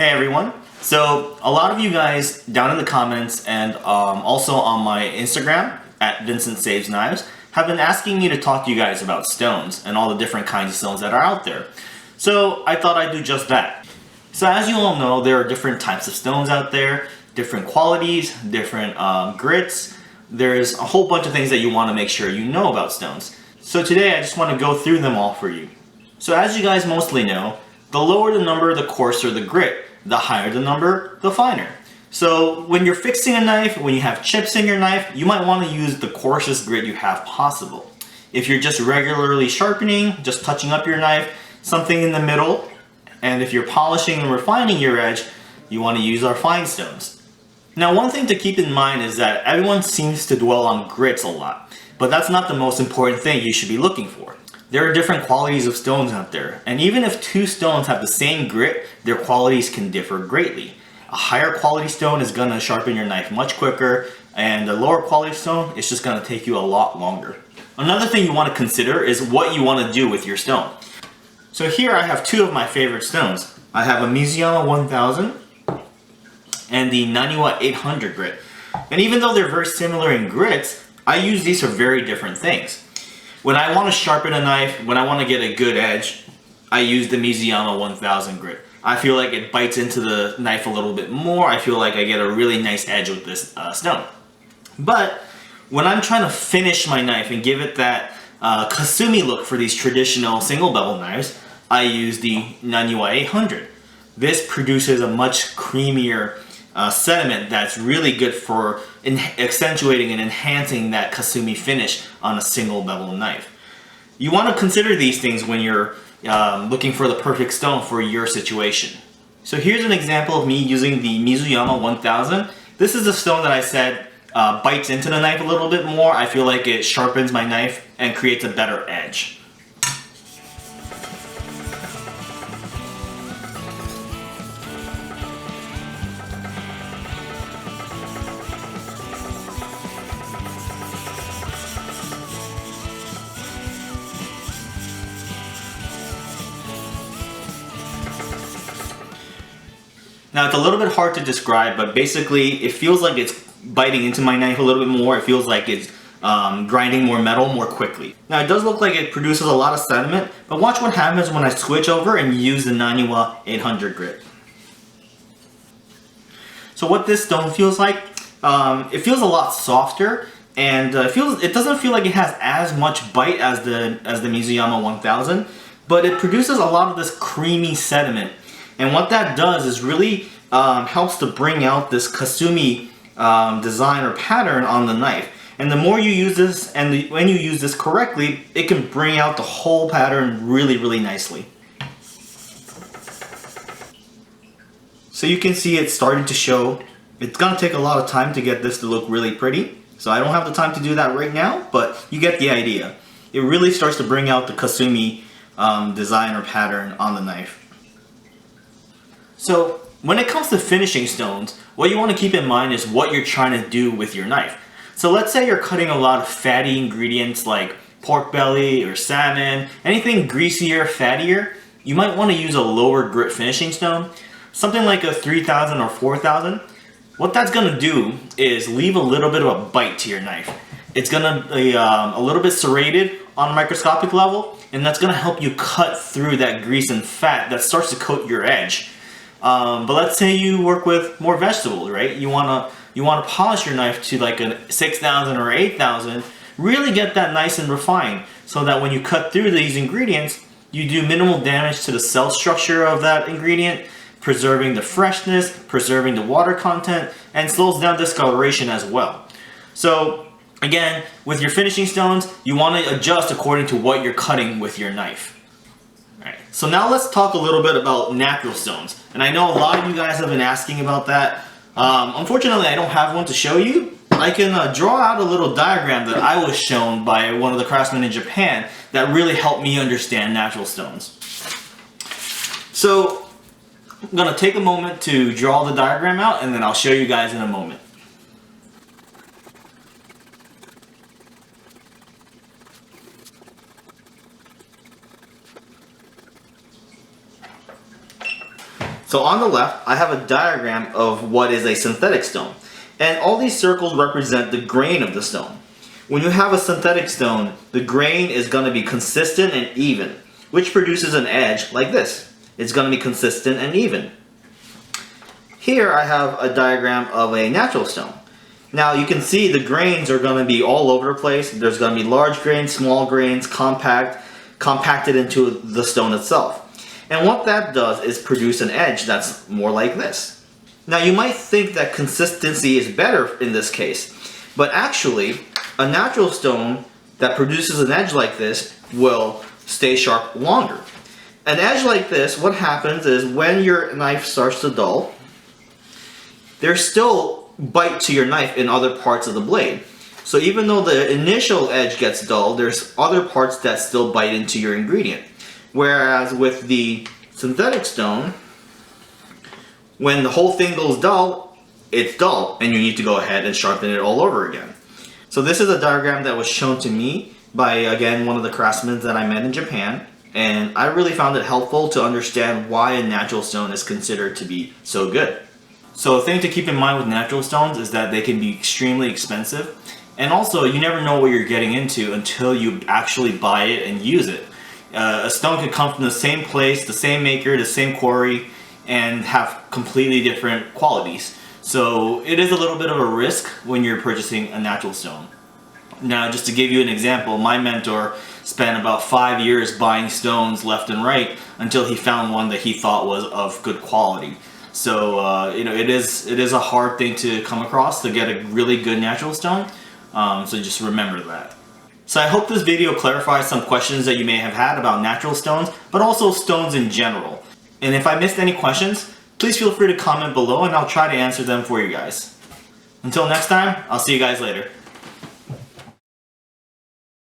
Hey everyone. So a lot of you guys down in the comments and also on my Instagram at Vincent Saves Knives have been asking me to talk to you guys about stones and all the different kinds of stones that are out there. So I thought I'd do just that. So as you all know, there are different types of stones out there, different qualities, different grits. There's a whole bunch of things that you want to make sure you know about stones. So today I just want to go through them all for you. So as you guys mostly know, the lower the number, the coarser the grit. The higher the number, the finer. So when you're fixing a knife, when you have chips in your knife, you might want to use the coarsest grit you have possible. If you're just regularly sharpening, just touching up your knife, something in the middle, and if you're polishing and refining your edge, you want to use our fine stones. Now one thing to keep in mind is that everyone seems to dwell on grits a lot, but that's not the most important thing you should be looking for. There are different qualities of stones out there, and even if two stones have the same grit, their qualities can differ greatly. A higher quality stone is going to sharpen your knife much quicker, and a lower quality stone is just going to take you a lot longer. Another thing you want to consider is what you want to do with your stone. So here I have two of my favorite stones. I have a Mizuyama 1000 and the Naniwa 800 grit. And even though they're very similar in grits, I use these for very different things. When I want to sharpen a knife, when I want to get a good edge, I use the Mizuyama 1000 grit. I feel like it bites into the knife a little bit more. I feel like I get a really nice edge with this stone. But when I'm trying to finish my knife and give it that kasumi look for these traditional single bevel knives, I use the Naniwa 800. This produces a much creamier sediment that's really good for accentuating and enhancing that kasumi finish on a single bevel knife. You want to consider these things when you're looking for the perfect stone for your situation. So here's an example of me using the Mizuyama 1000. This is a stone that I said bites into the knife a little bit more. I feel like it sharpens my knife and creates a better edge. Now it's a little bit hard to describe, but basically it feels like it's biting into my knife a little bit more. It feels like it's grinding more metal more quickly. Now it does look like it produces a lot of sediment, but watch what happens when I switch over and use the Naniwa 800 grit. So what this stone feels like, it feels a lot softer, and it doesn't feel like it has as much bite as the Mizuyama 1000, but it produces a lot of this creamy sediment. And what that does is really helps to bring out this kasumi design or pattern on the knife. And the more you use this, and when you use this correctly, it can bring out the whole pattern really, really nicely. So you can see it's starting to show. It's going to take a lot of time to get this to look really pretty. So I don't have the time to do that right now, but you get the idea. It really starts to bring out the kasumi design or pattern on the knife. So when it comes to finishing stones, what you want to keep in mind is what you're trying to do with your knife. So let's say you're cutting a lot of fatty ingredients like pork belly or salmon, anything greasier, fattier, you might want to use a lower grit finishing stone, something like a 3000 or 4000. What that's going to do is leave a little bit of a bite to your knife. It's going to be a little bit serrated on a microscopic level, and that's going to help you cut through that grease and fat that starts to coat your edge. But let's say you work with more vegetables, right? You wanna polish your knife to like a 6000 or 8000, really get that nice and refined, so that when you cut through these ingredients, you do minimal damage to the cell structure of that ingredient, preserving the freshness, preserving the water content, and slows down discoloration as well. So again, with your finishing stones, you want to adjust according to what you're cutting with your knife. Alright, so now let's talk a little bit about natural stones. And I know a lot of you guys have been asking about that. Unfortunately, I don't have one to show you. I can draw out a little diagram that I was shown by one of the craftsmen in Japan that really helped me understand natural stones. So I'm going to take a moment to draw the diagram out, and then I'll show you guys in a moment. So on the left, I have a diagram of what is a synthetic stone. And all these circles represent the grain of the stone. When you have a synthetic stone, the grain is going to be consistent and even, which produces an edge like this. It's going to be consistent and even. Here I have a diagram of a natural stone. Now you can see the grains are going to be all over the place. There's going to be large grains, small grains, compacted into the stone itself. And what that does is produce an edge that's more like this. Now you might think that consistency is better in this case, but actually a natural stone that produces an edge like this will stay sharp longer. An edge like this, what happens is when your knife starts to dull, there's still bite to your knife in other parts of the blade. So even though the initial edge gets dull, there's other parts that still bite into your ingredient. Whereas with the synthetic stone, when the whole thing goes dull, it's dull and you need to go ahead and sharpen it all over again. So this is a diagram that was shown to me by, again, one of the craftsmen that I met in Japan, and I really found it helpful to understand why a natural stone is considered to be so good. So a thing to keep in mind with natural stones is that they can be extremely expensive, and also you never know what you're getting into until you actually buy it and use it. A stone could come from the same place, the same maker, the same quarry, and have completely different qualities. So it is a little bit of a risk when you're purchasing a natural stone. Now, just to give you an example, my mentor spent about 5 years buying stones left and right until he found one that he thought was of good quality. So it is a hard thing to come across to get a really good natural stone. So just remember that. So I hope this video clarifies some questions that you may have had about natural stones, but also stones in general. And if I missed any questions, please feel free to comment below and I'll try to answer them for you guys. Until next time, I'll see you guys later.